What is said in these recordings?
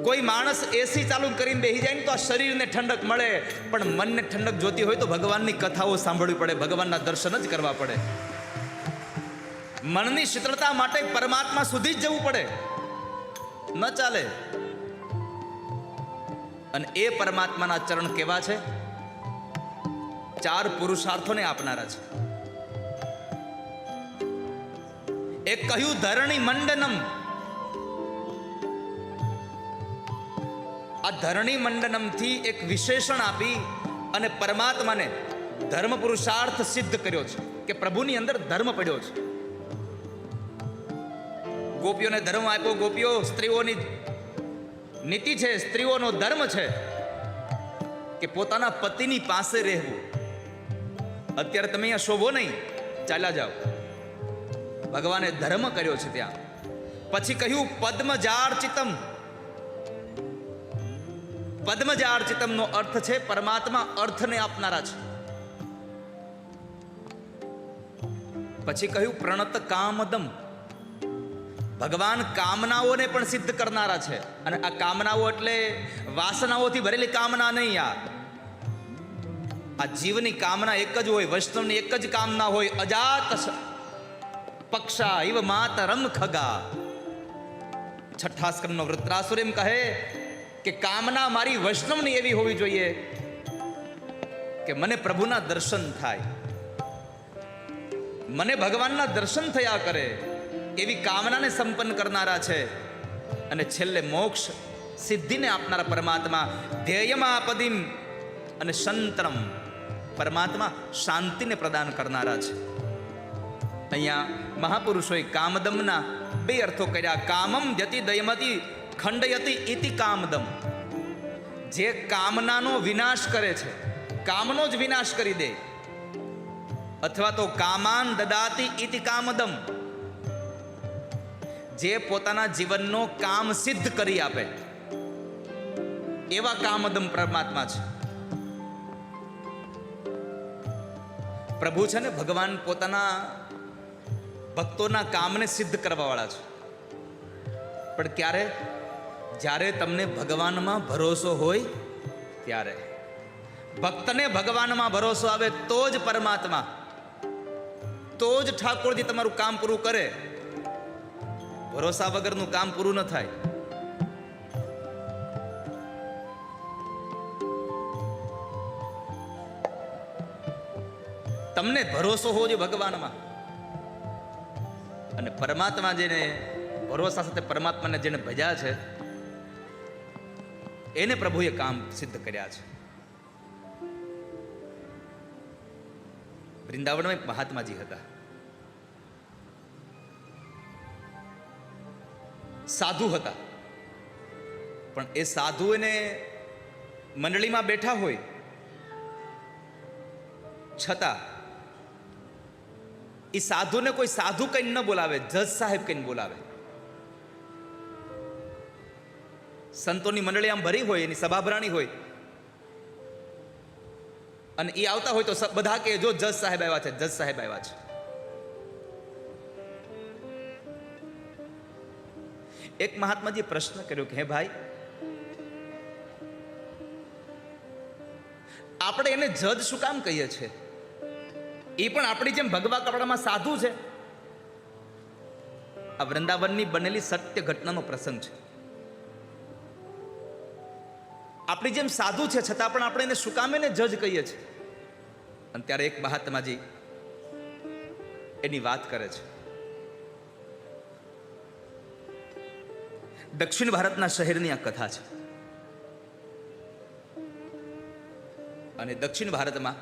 કોઈ માણસ એસી ચાલુ કરીને બેસી જાય ને તો આ શરીરને ઠંડક મળે, પણ મનને ઠંડક જોતી હોય તો ભગવાનની કથાઓ સાંભળવી પડે, ભગવાનના દર્શન જ કરવા પડે. મનની શીતળતા માટે પરમાત્મા સુધી જ જવું પડે, ન ચાલે. અને એ પરમાત્માના ચરણ કેવા છે? 4 પુરુષાર્થોને આપનારા છે. એક કહ્યું ધરણી મંડનમ. આ ધરણી મંડનમ થી એક વિશેષણ આપી અને પરમાત્માને ધર્મ પુરુષાર્થ સિદ્ધ કર્યો છે કે પ્રભુની અંદર ધર્મ પડ્યો છે. ગોપીઓને ધર્મ આપ્યો. ગોપીઓ સ્ત્રીઓની નીતિ છે, સ્ત્રીઓનો ધર્મ છે કે પોતાના પતિની પાસે રહેવું. અત્યારે તમે અહીંયા શોભો નહીં, ચાલ્યા જાઓ. ભગવાને ધર્મ કર્યો છે ત્યાં. પછી કહ્યું પદ્મજાર્ચિતમ. પદ્મજાર્ચિતમ નો અર્થ છે પરમાત્મા અર્થને આપનારા છે. પછી કહ્યું પ્રણત કામદમ. ભગવાન કામનાઓને પણ સિદ્ધ કરનારા છે. અને આ કામનાઓ એટલે વાસનાઓથી ભરેલી કામના નહીં. આ જીવની કામના એક જ હોય, વૈષ્ણવની એક જ કામના હોય, અજાત પક્ષા ઇવ માતરમ ખગા. 6ઠા સ્કંદનો વૃત્રાસુર એમ કહે કે કામના મારી વૈષ્ણવની એવી હોવી જોઈએ કે મને પ્રભુના દર્શન થાય, મને ભગવાનના દર્શન થયા કરે, એવી કામનાને સંપન્ન કરનારા છે. અને છેલ્લે મોક્ષ સિદ્ધિને આપનારા પરમાત્મા ધ્યેયમાપદિમ અને સંતરમ. પરમાત્મા શાંતિને પ્રદાન કરનારા છે. અહીંયા મહાપુરુષોએ કામદમના 2 અર્થો કર્યા. કામમ યતિ દયમતી ખંડયતિ ઇતિ કામદમ. જે કામનાનો વિનાશ કરે છે, કામનો જ વિનાશ કરી દે, અથવા તો કામાન દદાતિ ઇતિ કામદમ. જે પોતાના જીવનનો કામ સિદ્ધ કરી આપે, એવા કામદમ પરમાત્મા છે. પ્રભુ છે ને ભગવાન પોતાના ભક્તોના કામને સિદ્ધ કરવા વાળા છે. પણ ક્યારે? જ્યારે તમને ભગવાનમાં ભરોસો હોય ત્યારે. ભક્તને ભગવાનમાં ભરોસો આવે તો જ પરમાત્મા, તો જ ઠાકોરજી તમારું કામ પૂરું કરે. ભરોસા વગરનું કામ પૂરું ન થાય. તમને ભરોસો હોવો જોઈએ ભગવાનમાં. અને પરમાત્મા જેને ભરોસા સાથે પરમાત્માને જેને ભજ્યા છે એને પ્રભુએ કામ સિદ્ધ કર્યા છે. વૃંદાવનમાં એક મહાત્માજી હતા. સાધુ હતા. પણ એ સાધુ એને મંડળીમાં બેઠા હોય છતાં એ સાધુને કોઈ સાધુ કઈ ન બોલાવે, જજ સાહેબ કઈ બોલાવે. સંતોની મંડળી આમ ભરી હોય, એની સભા ભરાણી હોય, અને એ આવતા હોય તો બધા કે જો જજ સાહેબ આવ્યા છે, જજ સાહેબ આવ્યા છે. એક મહાત્માજીએ પ્રશ્ન કર્યો કે હે ભાઈ, આપણે એને જજ શું કામ કહીએ છીએ? એ પણ આપણી જેમ ભગવા કપડામાં સાધુ છે. આ વૃંદાવનની બનેલી સત્ય ઘટનાનો પ્રસંગ છે. આપણી જેમ સાધુ છે છતાં પણ આપણે એને શું કામ એને જજ કહીએ છીએ? અને ત્યારે એક મહાત્માજી એની વાત કરે છે. દક્ષિણ ભારતના શહેરની આ કથા છે. અને દક્ષિણ ભારતમાં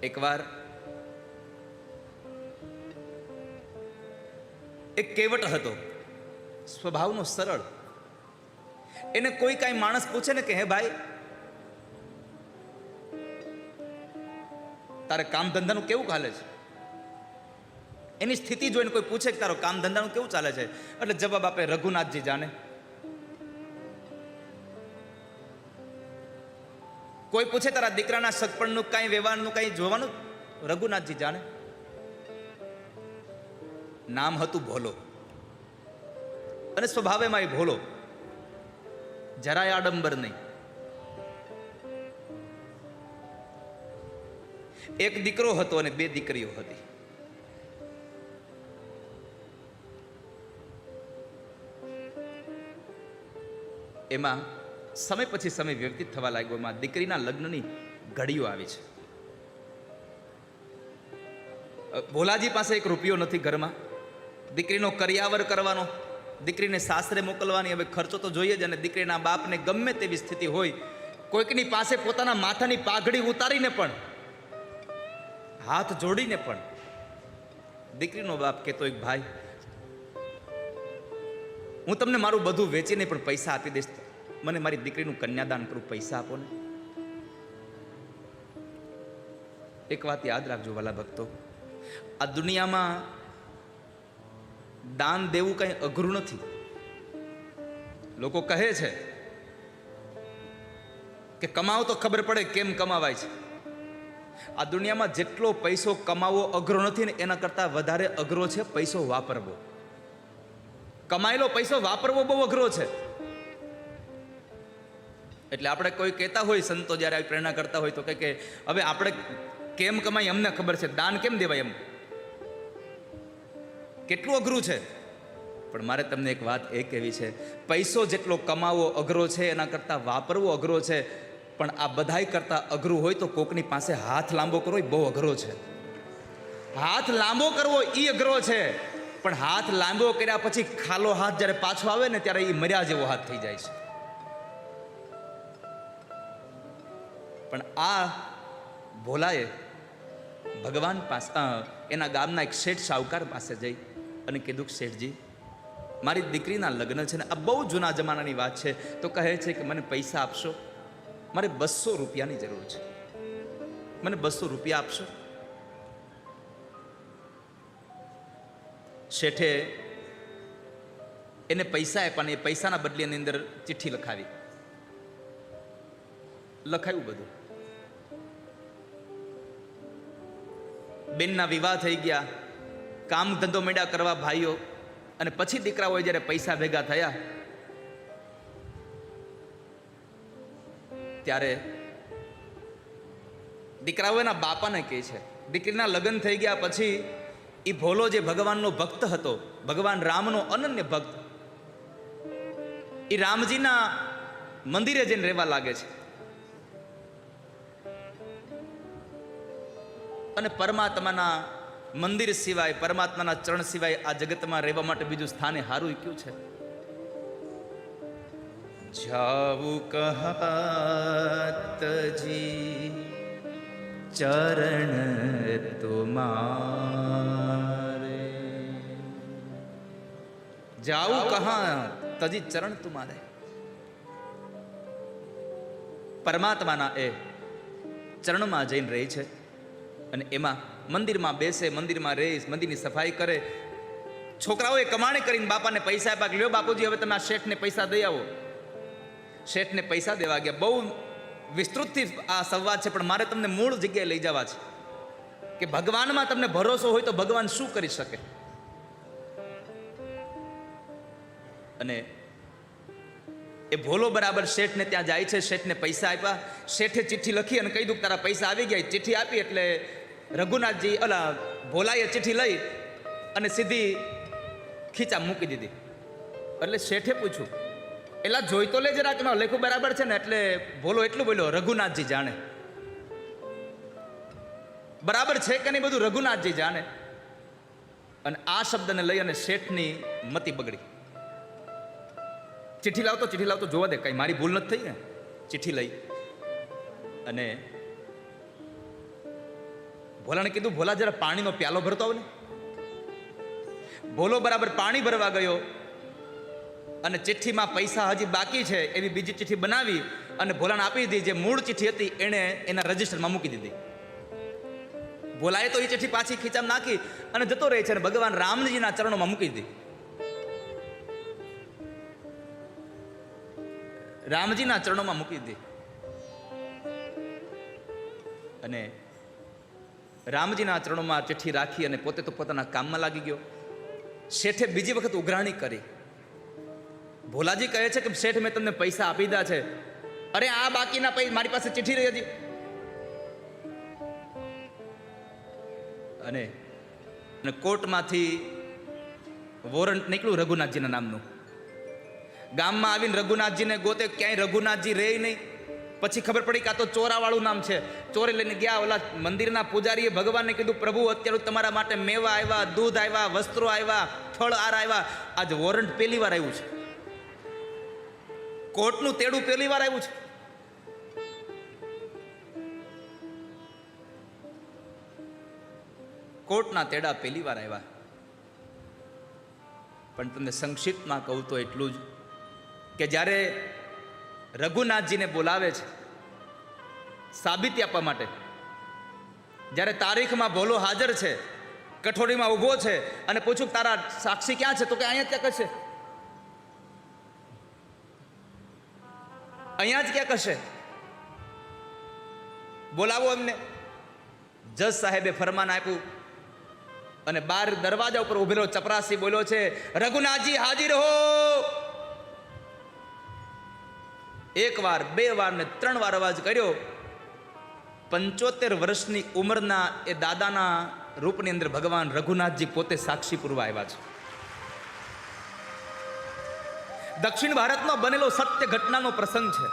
એકવાર એક કેવટ હતો, સ્વભાવનો સરળ. એને કોઈ કાંઈ માણસ પૂછે ને કે હે ભાઈ, તારે કામ ધંધાનું કેવું ચાલે છે? એની સ્થિતિ જોઈને કોઈ પૂછે કે તારો કામ ધંધાનું કેવું ચાલે છે, એટલે જવાબ આપે રઘુનાથજી જાણે. કોઈ પૂછે તારા દીકરાના સગપણનું કાંઈ વ્યવહારનું કાંઈ જોવાનું, રઘુનાથજી જાણે. નામ હતું ભોલો, અને સ્વભાવેમાં એ ભોલો. જરાય આડંબર નહીં. એક દીકરો હતો અને 2 દીકરીઓ હતી. એમાં સમય પછી સમય વ્યતીત થવા લાગ્યો. એમાં દીકરીના લગ્નની ઘડીઓ આવી છે. ભોલાજી પાસે 1 રૂપિયો નથી ઘરમાં. દીકરીનો કરિયાવર કરવાનો, દીકરીને સાસરે મોકલવાની, હવે ખર્ચો તો જોઈએ જ. અને દીકરીના બાપને ગમે તેવી સ્થિતિ હોય, કોઈકની પાસે પોતાના માથાની પાઘડી ઉતારીને પણ, હાથ જોડીને પણ દીકરીનો બાપ કહેતો, એક ભાઈ, હું તમને મારું બધું વેચીને પણ પૈસા આપી દઈશ, મને મારી દીકરીનું કન્યાદાન કરું, પૈસા આપો ને. એક વાત યાદ રાખજો વાલા ભક્તો, આ દુનિયામાં દાન દેવું કઈ અઘરું નથી. લોકો કહે છે કે કમાવો તો ખબર પડે કેમ કમાવાય છે. આ દુનિયામાં જેટલો પૈસો કમાવો અઘરો નથી ને એના કરતા વધારે અઘરો છે પૈસો વાપરવો. કમાયેલો પૈસો વાપરવો બહુ અઘરો છે. એટલે આપણે કોઈ કહેતા હોય, સંતો જ્યારે આવી પ્રેરણા કરતા હોય તો કે હવે આપણે કેમ કમાઈ અમને ખબર છે, દાન કેમ દેવાય, એમ કેટલું અઘરું છે. પણ મારે તમને એક વાત એ કહેવી છે, પૈસો જેટલો કમાવો અઘરો છે એના કરતાં વાપરવો અઘરો છે. પણ આ બધાય કરતાં અઘરું હોય તો કોકની પાસે હાથ લાંબો કરવો એ બહુ અઘરો છે. હાથ લાંબો કરવો એ અઘરો છે, પણ હાથ લાંબો કર્યા પછી ખાલો હાથ જ્યારે પાછો આવે ને ત્યારે એ મર્યા જેવો હાથ થઈ જાય છે. પણ આ ભોલાએ ભગવાન પાસે, એના ગામના એક શેઠ શાહુકાર પાસે જઈ અને કીધું, શેઠજી, મારી દીકરીના લગ્ન છે ને, આ બહુ જૂના જમાનાની વાત છે. તો કહે છે કે મને પૈસા આપશો, મારે 200 રૂપિયાની જરૂર છે, મને 200 રૂપિયા આપશો. શેઠે એને પૈસા આપ્યા ને એ પૈસાના બદલાની અંદર ચિઠ્ઠી લખાયું બધું. બેનના વિવાહ થઈ ગયા, કામ ધંધો મેળા કરવા ભાઈઓ, અને પછી દીકરાઓએ જ્યારે પૈસા ભેગા થયા ત્યારે દીકરાઓ એના બાપાને કહે છે, દીકરીના લગ્ન થઈ ગયા પછી એ ભોલો જે ભગવાનનો ભક્ત હતો, ભગવાન રામનો અનન્ય ભક્ત, એ રામજીના મંદિરે જઈને રહેવા લાગે છે. અને પરમાત્માના મંદિર સિવાય, પરમાત્માના ચરણ સિવાય આ જગતમાં રહેવા માટે બીજું સ્થાને હારું ક્યું છે? જાવું કહતજી ચરણ તુમારે, જાવું કહા તજી ચરણ તુમારે. પરમાત્માના એ ચરણમાં જઈને રહી છે. અને એમાં મંદિરમાં બેસે, મંદિરમાં રહે, મંદિરની સફાઈ કરે. છોકરાઓએ કમાણી કરીને બાપાને પૈસા આપ્યા કે લ્યો બાપુજી, હવે તમે આ શેઠને પૈસા દઈ આવો. શેઠને પૈસા દેવા ગયા. બહુ વિસ્તૃતથી આ સંવાદ છે, પણ મારે તમને મૂળ જગ્યાએ લઈ જવા છે કે ભગવાનમાં તમને ભરોસો હોય તો ભગવાન શું કરી શકે. અને એ ભોલો બરાબર શેઠને ત્યાં જાય છે. શેઠને પૈસા આપ્યા. શેઠે ચિઠ્ઠી લખી અને કહી દઉં તારા પૈસા આવી ગયા. ચિઠ્ઠી આપી એટલે રઘુનાથજી, ભોલાએ ચિઠ્ઠી લઈ અને સીધી ખીચા મૂકી દીધી. એટલે શેઠે પૂછ્યું, એલા જોઈ તો લે જરાક, એમાં લેખું બરાબર છે ને? એટલે ભોલો એટલું બોલ્યો, રઘુનાથજી જાણે. બરાબર છે કે નહીં બધું રઘુનાથજી જાણે. અને આ શબ્દને લઈ અને શેઠની મતિ બગડી. ચિઠ્ઠી લાવતો જોવા દે, કઈ મારી ભૂલ નથી થઈ ને. ચિઠ્ઠી લઈ અને ભોલાને કીધું, ભોલા જરા પાણીનો પ્યાલો ભરતો આવ ને. ભોલો બરાબર પાણી ભરવા ગયો અને ચિઠ્ઠીમાં પૈસા હજી બાકી છે એવી બીજી ચિઠ્ઠી બનાવી અને ભોલાને આપી દીધી. જે મૂળ ચિઠ્ઠી હતી એણે એના રજિસ્ટરમાં મૂકી દીધી. ભોલાએ તો એ ચિઠ્ઠી પાછી ખીચામાં નાખી અને જતો રહે છે અને ભગવાન રામજીના ચરણોમાં મૂકી દીધી. રામજીના ચરણોમાં મૂકી દીધી અને રામજીના ચરણોમાં ચિઠ્ઠી રાખી અને પોતે તો પોતાના કામમાં લાગી ગયો. શેઠે બીજી વખત ઉઘરાણી કરી ભોલાજી કહે છે કે શેઠ મેં તમને પૈસા આપી દીધા છે. અરે આ બાકીના પૈસા મારી પાસે ચિઠ્ઠી રહી હતી. અને કોર્ટમાંથી વોરંટ નીકળ્યું રઘુનાથજીના નામનું. ગામમાં આવીને રઘુનાથજીને ગોતે, ક્યાંય રઘુનાથજી રહે નહીં. પછી ખબર પડી કે આ તો ચોરાવાળું નામ છે. ચોરે લઈને ગયા. ઓલા મંદિરના પૂજારીએ ભગવાનને કીધું, પ્રભુ અત્યારે તમારા માટે મેવા આવ્યા, દૂધ આવ્યા, વસ્ત્રો આવ્યા, ફળ આર આવ્યા. આજ વોરંટ પહેલી વાર આવ્યું છે. કોર્ટનું તેડું પહેલી વાર આવ્યું છે. કોર્ટના તેડા પહેલી વાર આવ્યા. પણ તમને સંક્ષિપ્તમાં કહું તો એટલું જ કે જ્યારે રઘુનાથજીને બોલાવે છે સાબિતી આપવા માટે, જ્યારે તારીખમાં ભોલો હાજર છે, કઠોરીમાં ઊભો છે અને પૂછું તારા સાક્ષી ક્યાં છે, તો કે અહીંયા ક્યાંક હશે, અહીંયા જ ક્યાંક હશે, બોલાવો એમને. જજ સાહેબે ફરમાન આપ્યું અને બાર દરવાજા ઉપર ઉભેલો ચપરાસી બોલ્યો છે, રઘુનાથજી હાજર હો. એક વાર, બે વાર ને 3 વાર અવાજ કર્યો. 75 વર્ષની ઉંમરના એ દાદાના રૂપની અંદર ભગવાન રઘુનાથજી પોતે સાક્ષી પૂરવા આવ્યા છે. દક્ષિણ ભારતમાં બનેલો સત્ય ઘટનાનો પ્રસંગ છે.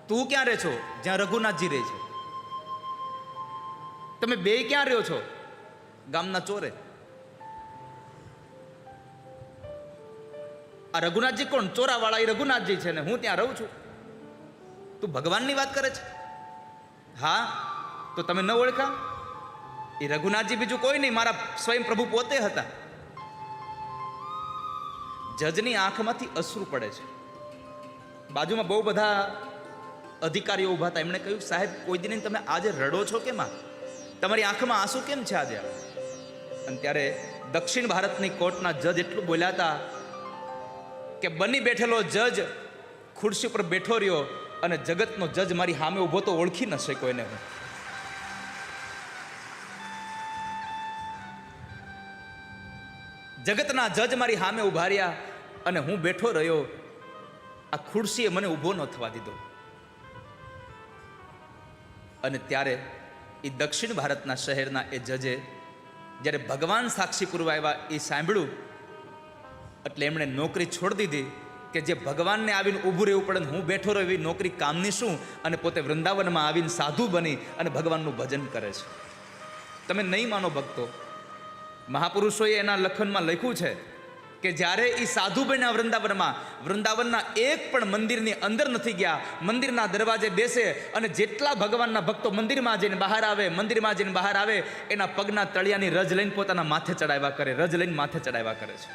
તું ક્યાં રહે છો? જ્યાં રઘુનાથજી રહે છે. તમે બે ક્યાં રહ્યો છો? ગામના ચોરે. આ રઘુનાથજી કોણ? ચોરાવાળા એ રઘુનાથજી છે ને હું ત્યાં રહું છું. તું ભગવાનની વાત કરે છે? હા, તો તમે ન ઓળખા? એ રઘુનાથજી બીજું કોઈ નહીં, મારા સ્વયં પ્રભુ પોતે હતા. જજની આંખમાંથી અશ્રુ પડે છે. બાજુમાં બહુ બધા અધિકારીઓ ઊભા હતા. એમણે કહ્યું, સાહેબ કોઈ દિન તમે આજે રડો છો કેમ? તમારી આંખમાં આંસુ કેમ છે આજે? અને ત્યારે દક્ષિણ ભારતની કોર્ટના જજ એટલું બોલ્યા હતા કે બની બેઠેલો જજ ખુરશી ઉપર બેઠો રહ્યો અને જગતનો જજ મારી સામે ઊભો તો ઓળખી ન શક્યો એને. હું જગતના જજ મારી સામે ઊભા રહ્યા અને હું બેઠો રહ્યો. આ ખુરશીએ મને ઊભો ન થવા દીધો. અને ત્યારે એ દક્ષિણ ભારતના શહેરના એ જજે જ્યારે ભગવાન સાક્ષી પૂરવા આવ્યા એ સાંભળ્યું એટલે એમણે નોકરી છોડી દીધી કે જે ભગવાનને આવીને ઊભું રહેવું પડે, હું બેઠો રહ્યો એવી નોકરી કામની શું? અને પોતે વૃંદાવનમાં આવીને સાધુ બની અને ભગવાનનું ભજન કરે છે. તમે નહીં માનો ભક્તો, મહાપુરુષોએ એના લખનમાં લખ્યું છે કે જ્યારે એ સાધુ બન્યા વૃંદાવનના એક પણ મંદિરની અંદર નથી ગયા, મંદિરના દરવાજે બેસે અને જેટલા ભગવાનના ભક્તો મંદિરમાં જઈને બહાર આવે એના પગના તળિયાની રજ લઈને પોતાના માથે ચડાવ્યા કરે, રજ લઈને માથે ચડાવ્યા કરે છે.